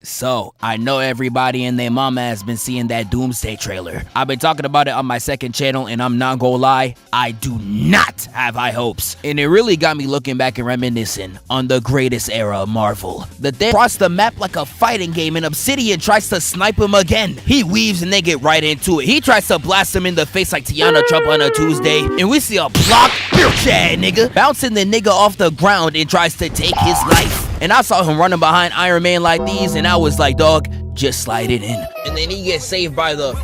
So, I know everybody and their mama has been seeing that Doomsday trailer. I've been talking about it on my second channel, and I'm not gonna lie, I do not have high hopes. And it really got me looking back and reminiscing on the greatest era of Marvel. The thing crossed the map like a fighting game, and Obsidian tries to snipe him again. He weaves and they get right into it. He tries to blast him in the face like Tiana Trump on a Tuesday, and we see a block, bitch nigga, bouncing the nigga off the ground and tries to take his life. And I saw him running behind Iron Man like these, and I was like, dog, just slide it in. And then he gets saved by the...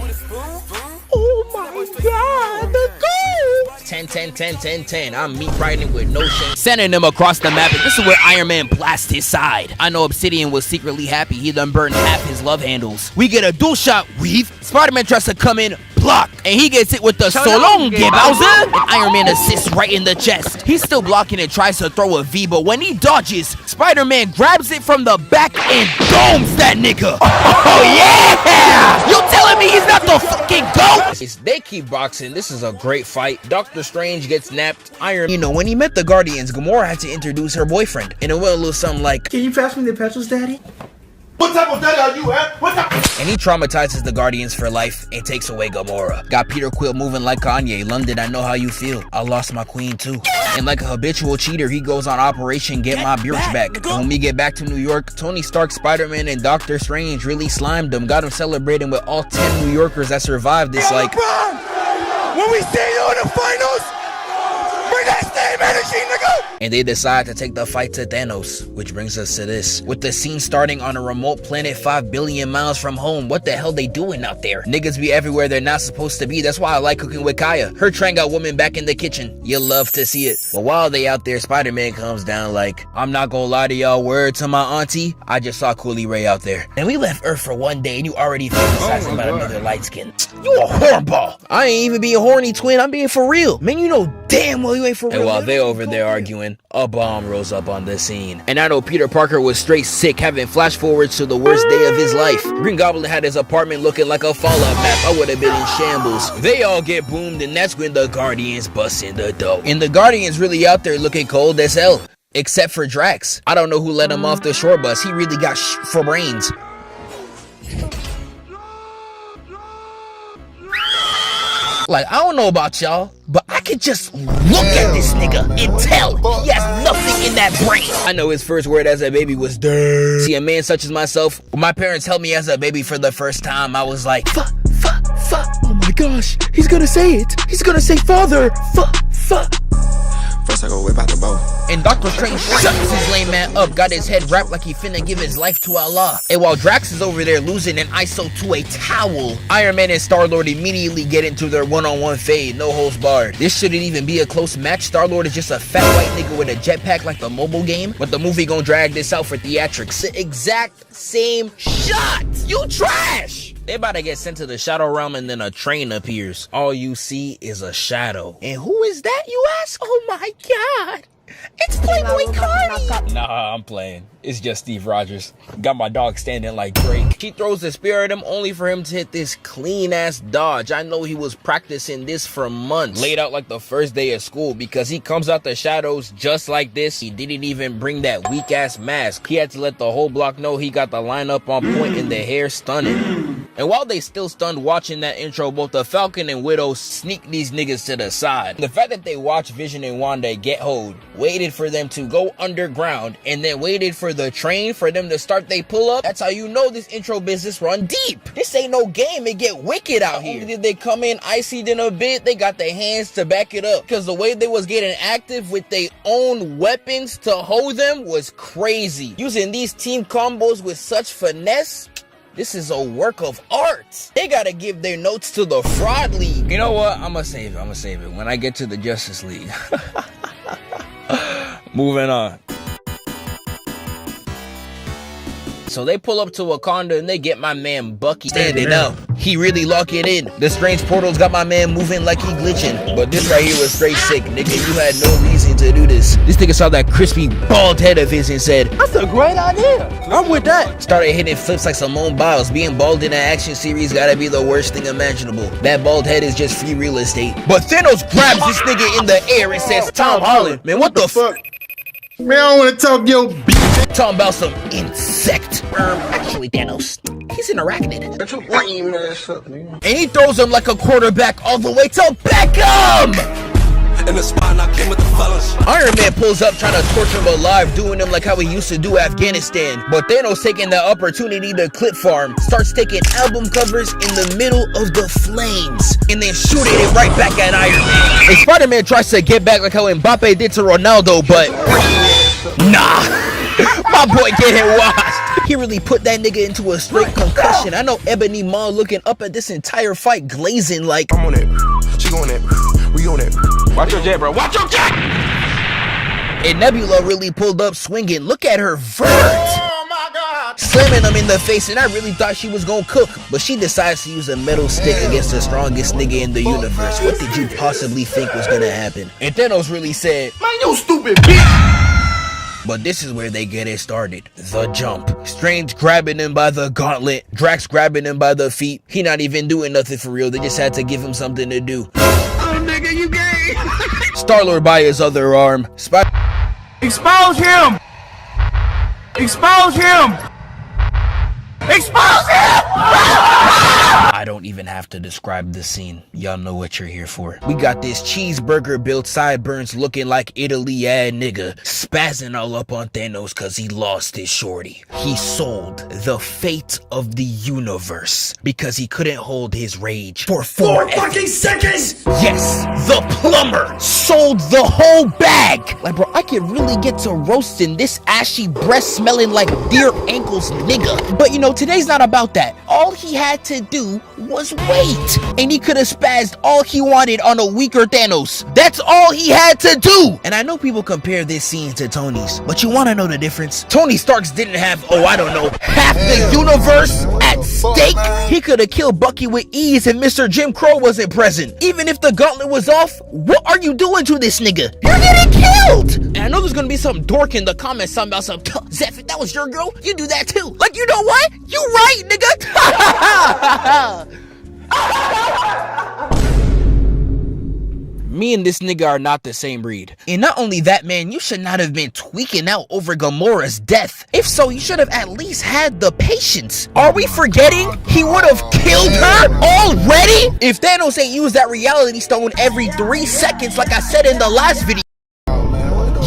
Oh my god, the goal! 10, 10, 10, 10, 10. I'm meat riding with no shame. Sending him across the map, and this is where Iron Man blasts his side. I know Obsidian was secretly happy he done burned half his love handles. We get a dual shot weave. Spider-Man tries to come in, block, and he gets hit with the so long, Bowser, and Iron Man assists right in the chest. He's still blocking and tries to throw a V, but when he dodges, Spider-Man grabs it from the back and domes that nigga. Oh yeah! You telling me he's not the fucking GOAT? They keep boxing. This is a great fight. Doctor Strange gets napped. You know, when he met the Guardians, Gamora had to introduce her boyfriend, and it went a little something like, "Can you pass me the petrol, daddy?" What type of daddy are you, huh? What type? And he traumatizes the Guardians for life and takes away Gamora. Got Peter Quill moving like Kanye. London, I know how you feel. I lost my queen too. And like a habitual cheater, he goes on Operation Get My Bitch Back. And when we get back to New York, Tony Stark, Spider-Man, and Doctor Strange really slimed him. Got him celebrating with all 10 New Yorkers that survived this like... When we see you in the finals, bring that same energy, nigga! And they decide to take the fight to Thanos, which brings us to this. With the scene starting on a remote planet 5 billion miles from home, what the hell they doing out there? Niggas be everywhere they're not supposed to be. That's why I like cooking with Kaya. Her trying out women back in the kitchen. You love to see it. But while they out there, Spider-Man comes down like, I'm not gonna lie to y'all, word to my auntie, I just saw Cooley Ray out there. And we left Earth for one day and you already fantasizing about another light skin. You a hornball. I ain't even being horny, twin. I'm being for real. Man, you know damn well you ain't for real. And while they over there arguing, a bomb rolls up on the scene. And I know Peter Parker was straight sick, having flash forwards to the worst day of his life. Green Goblin had his apartment looking like a Fallout map. I would have been in shambles. They all get boomed, and that's when the Guardians bust in the door. And the Guardians really out there looking cold as hell. Except for Drax. I don't know who let him off the shore bus. He really got for brains. Like, I don't know about y'all, but I could just look at this nigga and tell he has nothing in that brain. I know his first word as a baby was "duh." See, a man such as myself, when my parents held me as a baby for the first time, I was like, fuck. Oh my gosh, he's gonna say it. He's gonna say father. Fuck. First I go whip out the bow. And Doctor Strange shuts his lame man up, got his head wrapped like he finna give his life to Allah. And while Drax is over there losing an ISO to a towel, Iron Man and Star-Lord immediately get into their one-on-one fade, no holds barred. This shouldn't even be a close match. Star-Lord is just a fat white nigga with a jetpack like the mobile game, but the movie gon' drag this out for theatrics. The exact same shot! You trash! They about to get sent to the Shadow Realm and then a train appears. All you see is a shadow. And who is that, you ask? Oh my god! It's Playboy Cardi! Nah, I'm playing. It's just Steve Rogers. Got my dog standing like Drake. She throws the spear at him only for him to hit this clean-ass dodge. I know he was practicing this for months. Laid out like the first day of school because he comes out the shadows just like this. He didn't even bring that weak-ass mask. He had to let the whole block know he got the lineup on point and the hair stunning. And while they still stunned watching that intro, both the Falcon and Widow sneak these niggas to the side. The fact that they watched Vision and Wanda get hold, waited for them to go underground, and then waited for the train for them to start they pull up, that's how you know this intro business run deep. This ain't no game, it get wicked out here. Did they come in icy in a bit, they got their hands to back it up. Because the way they was getting active with their own weapons to hold them was crazy. Using these team combos with such finesse, this is a work of art. They gotta give their notes to the Fraud League. You know what? I'ma save it. When I get to the Justice League. Moving on. So they pull up to Wakanda and they get my man Bucky standing up. He really lock it in. The strange portals got my man moving like he glitching. But this right here was straight sick, nigga. You had no reason to do this. This nigga saw that crispy bald head of his and said, that's a great idea. I'm with that. Started hitting flips like Simone Biles. Being bald in an action series gotta be the worst thing imaginable. That bald head is just free real estate. But Thanos grabs this nigga in the air and says, Tom Holland, man, what the fuck? Man, I don't want to talk your beat. Talking about some insane insect. Actually, Thanos, he's an arachnid. Get your lame ass up, nigga. And he throws him like a quarterback all the way to Beckham! In the spot, I came with the fellas. Iron Man pulls up trying to torture him alive, doing him like how he used to do Afghanistan. But Thanos, taking that opportunity to clip farm, starts taking album covers in the middle of the flames and then shooting it right back at Iron Man. And Spider-Man tries to get back like how Mbappe did to Ronaldo, but nah, my boy getting washed. He really put that nigga into a straight concussion. I know Ebony Maw looking up at this entire fight glazing like, I'm on it. She on it. We on it. Watch your jet, bro. Watch your jet! and Nebula really pulled up swinging. Look at her vert. Oh my God. Slamming him in the face, and I really thought she was gonna cook, but she decides to use a metal stick against the strongest nigga in the universe. What did you possibly think was gonna happen? And Thanos really said, Man, you stupid bitch. but this is where they get it started. The jump. Strange grabbing him by the gauntlet. Drax grabbing him by the feet. He not even doing nothing for real. They just had to give him something to do. Oh, nigga, you gay. Star-Lord by his other arm. Expose him! Expose him! Expose him! I don't even have to describe the scene. Y'all know what you're here for. We got this cheeseburger built sideburns looking like Italy nigga spazzing all up on Thanos cause he lost his shorty. He sold the fate of the universe because he couldn't hold his rage for 4 fucking seconds. Yes, the plumber sold the whole bag. Like, bro, I could really get to roasting this ashy breath smelling like deer ankles nigga. But you know, today's not about that. All he had to do was wait. And he could have spazzed all he wanted on a weaker Thanos. That's all he had to do. And I know people compare this scene to Tony's, but you want to know the difference? Tony Stark's didn't have, oh, I don't know, half the universe at stake. He could have killed Bucky with ease if Mr. Jim Crow wasn't present. Even if the gauntlet was off, what are you doing to this nigga? You're getting killed. And I know there's gonna be some dork in the comments talking about some, Zeph, if that was your girl, you do that too. Like, you know what? You right, nigga. Me and this nigga are not the same breed. And not only that, man, you should not have been tweaking out over Gamora's death. If so, you should have at least had the patience. Are we forgetting he would have killed her already? If Thanos ain't used that reality stone every 3 seconds like I said in the last video.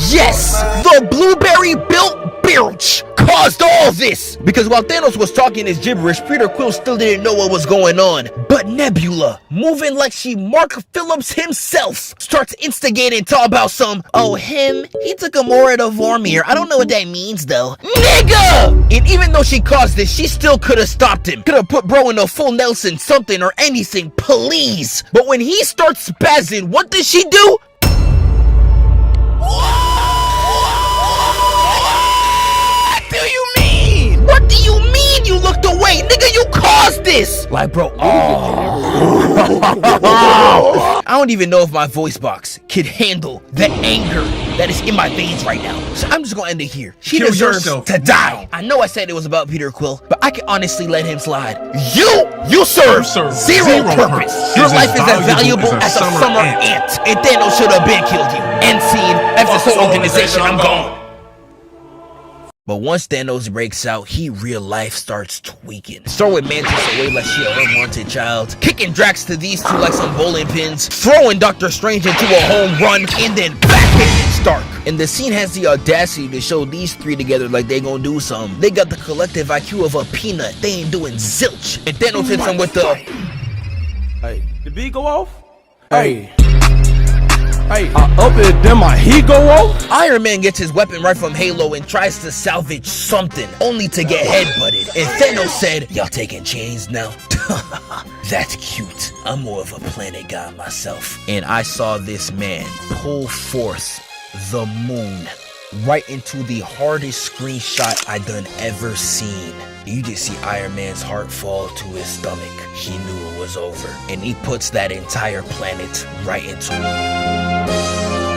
Yes, the blueberry built bilge caused all this. Because while Thanos was talking his gibberish, Peter Quill still didn't know what was going on. But Nebula, moving like she Mark Phillips himself, starts instigating talk about some, oh him, he took Gamora to Vormir. I don't know what that means though. Nigga! And even though she caused this, she still could have stopped him. Could have put bro in a full Nelson, something or anything, please. But when he starts spazzing, what does she do? What do you mean you looked away? Nigga, you caused this! Like, bro, I don't even know if my voice box could handle the anger that is in my veins right now. So I'm just gonna end it here. She deserves to die. I know I said it was about Peter Quill, but I can honestly let him slide. You serve zero purpose. Your life is as valuable as a summer ant. And Thanos should have been killed you. End scene. That's this whole organization. I'm gone. But once Thanos breaks out, he real life starts tweaking. Throwing Mantis away like she an unwanted child. Kicking Drax to these two like some bowling pins. Throwing Doctor Strange into a home run. And then backhitting Stark. And the scene has the audacity to show these three together like they gonna do something. They got the collective IQ of a peanut. They ain't doing zilch. And Thanos hits him with the... Hey, the beat go off? Hey, up it, then my heat go off? Iron Man gets his weapon right from Halo and tries to salvage something, only to get headbutted. And Thanos said, y'all taking chains now? That's cute. I'm more of a planet guy myself. And I saw this man pull forth the moon right into the hardest screenshot I done ever seen. You just see Iron Man's heart fall to his stomach. He knew it was over. And he puts that entire planet right into it.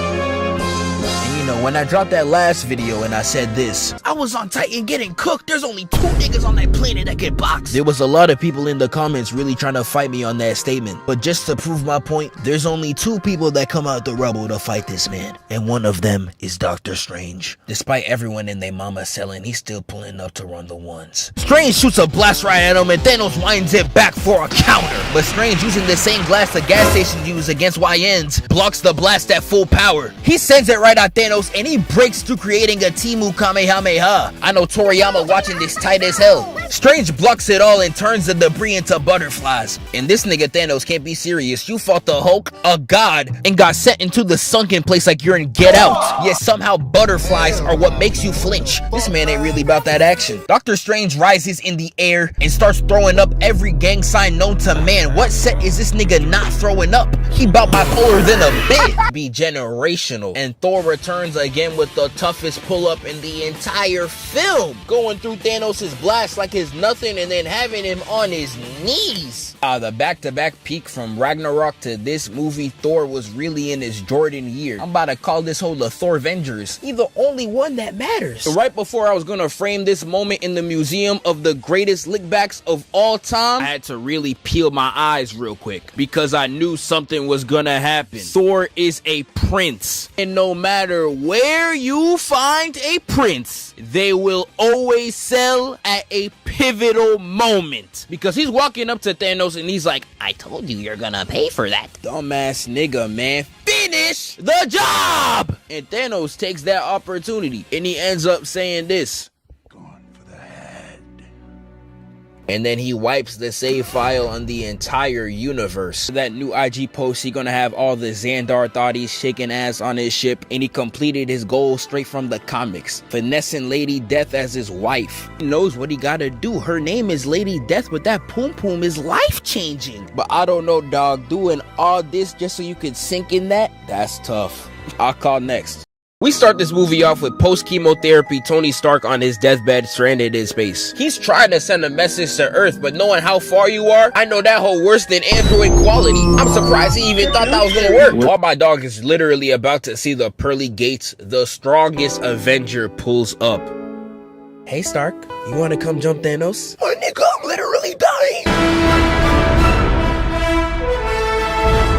And you know, when I dropped that last video and I said this, I was on Titan getting cooked. There's only 2 niggas on that planet that can box. There was a lot of people in the comments really trying to fight me on that statement. But just to prove my point, there's only 2 people that come out the rubble to fight this man. And one of them is Doctor Strange. Despite everyone in their mama selling, he's still pulling up to run the ones. Strange shoots a blast right at him and Thanos winds it back for a counter. But Strange, using the same glass the gas station used against YNs, blocks the blast at full power. He sends it right at Thanos and he breaks through, creating a Timu Kamehameha. I know Toriyama watching this tight as hell. Strange blocks it all and turns the debris into butterflies. And this nigga Thanos can't be serious. You fought the Hulk, a god, and got sent into the sunken place like you're in Get Out. Yet somehow butterflies are what makes you flinch. This man ain't really about that action. Doctor Strange rises in the air and starts throwing up every gang sign known to man. What set is this nigga not throwing up? He bout bipolar than a bit. Be generational. And Thor returns again with the toughest pull-up in the entire film, going through Thanos' blast like it's nothing and then having him on his knees. The back-to-back peak from Ragnarok to this movie, Thor was really in his Jordan year. I'm about to call this whole the Thorvengers. He's the only one that matters. So right before I was gonna frame this moment in the museum of the greatest lickbacks of all time, I had to really peel my eyes real quick because I knew something was gonna happen. Thor is a prince, and no matter where you find a prince, they will always sell at a pivotal moment. Because he's walking up to Thanos and he's like, I told you you're gonna pay for that. Dumbass nigga, man. Finish the job! And Thanos takes that opportunity and he ends up saying this. And then he wipes the save file on the entire universe. That new IG post, he gonna have all the Xandar thotties shaking ass on his ship, and he completed his goal straight from the comics, finessing Lady Death as his wife. He knows what he gotta do. Her name is Lady Death, but that poom poom is life-changing. But I don't know, dog, doing all this just so you could sink in that? That's tough. I'll call next. We start this movie off with post-chemotherapy Tony Stark on his deathbed, stranded in space. He's trying to send a message to Earth, but knowing how far you are, I know that whole worse than Android quality. I'm surprised he even thought that was gonna work. While my dog is literally about to see the pearly gates, the strongest Avenger pulls up. Hey Stark, you wanna come jump Thanos? My nigga, I'm literally dying.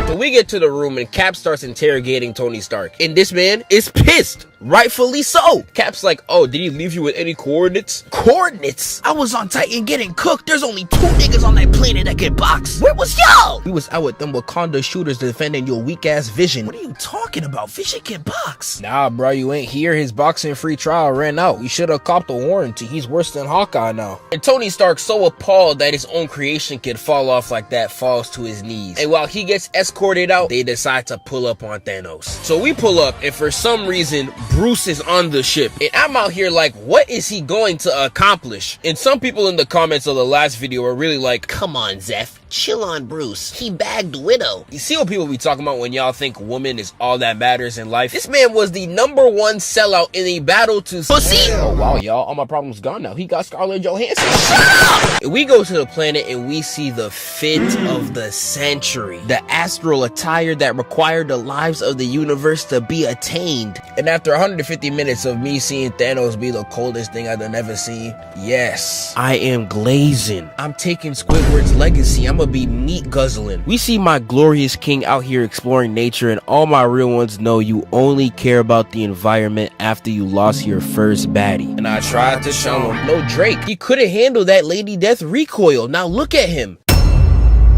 So we get to the room and Cap starts interrogating Tony Stark. And this man is pissed. Rightfully so. Cap's like, oh, did he leave you with any coordinates? Coordinates? I was on Titan getting cooked. There's only 2 niggas on that planet that can box. Where was y'all? We was out with them Wakanda shooters defending your weak ass Vision. What are you talking about? Vision can box. Nah, bro, you ain't here. His boxing free trial ran out. You should have copped a warranty. He's worse than Hawkeye now. And Tony Stark, so appalled that his own creation could fall off like that, falls to his knees. And while he gets escorted out, they decide to pull up on Thanos. So we pull up, and for some reason, Bruce is on the ship. And I'm out here like, what is he going to accomplish? And some people in the comments of the last video are really like, come on, Zeph. Chill on Bruce. He bagged Widow. You see what people be talking about when y'all think woman is all that matters in life? This man was the #1 sellout in a battle to pussy. Oh wow, y'all, all my problems gone now. He got Scarlett Johansson. Shut up! And we go to the planet and we see the fit of the century. The astral attire that required the lives of the universe to be attained. And after 150 minutes of me seeing Thanos be the coldest thing I've ever seen, yes, I am glazing. I'm taking Squidward's legacy. I'm gonna be meat guzzling. We see my glorious king out here exploring nature, and all my real ones know you only care about the environment after you lost your first baddie. And I tried to show him, no Drake, he couldn't handle that Lady Death recoil. Now look at him.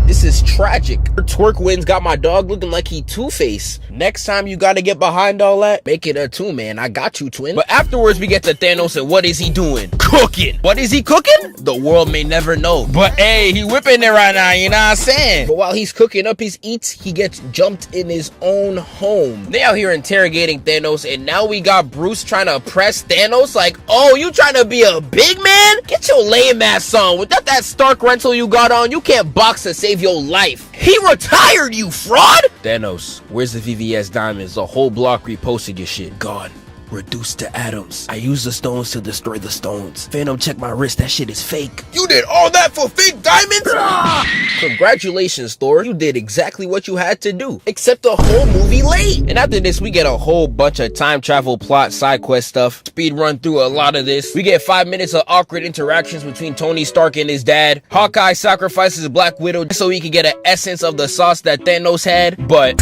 This is tragic. Her twerk wins got my dog looking like he Two-Face. Next time you gotta get behind all that, make it a 2-man. I got you, twin. But afterwards we get to Thanos, and what is he doing? Cooking. What is he cooking? The world may never know. But hey, he whipping it right now, you know what I'm saying? But while he's cooking up his eats, he gets jumped in his own home. They out here interrogating Thanos, and now we got Bruce trying to press Thanos like, oh, you trying to be a big man? Get your lame ass on. Without that Stark rental you got on, you can't box to save your life. He retired, you fraud! Thanos, where's the VVS diamonds? The whole block reposted your shit. Gone. reduced to atoms. I use the stones to destroy the stones. Phantom, check my wrist, that shit is fake. You did all that for fake diamonds? Congratulations, Thor. You did exactly what you had to do, except the whole movie late. And after this, we get a whole bunch of time travel plot, side quest stuff. Speed run through a lot of this. We get 5 minutes of awkward interactions between Tony Stark and his dad. Hawkeye sacrifices Black Widow so he can get an essence of the sauce that Thanos had, but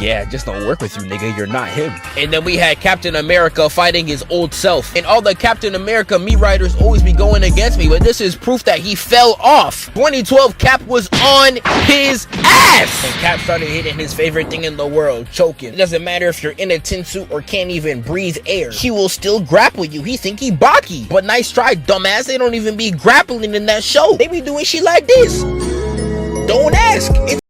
yeah, just don't work with you, nigga. You're not him. And then we had Captain America fighting his old self. And all the Captain America me writers always be going against me, but this is proof that he fell off. 2012 Cap was on his ass. And Cap started hitting his favorite thing in the world, choking. It doesn't matter if you're in a tin suit or can't even breathe air. He will still grapple you. He think he Baki. But nice try, dumbass. They don't even be grappling in that show. They be doing shit like this. Don't ask.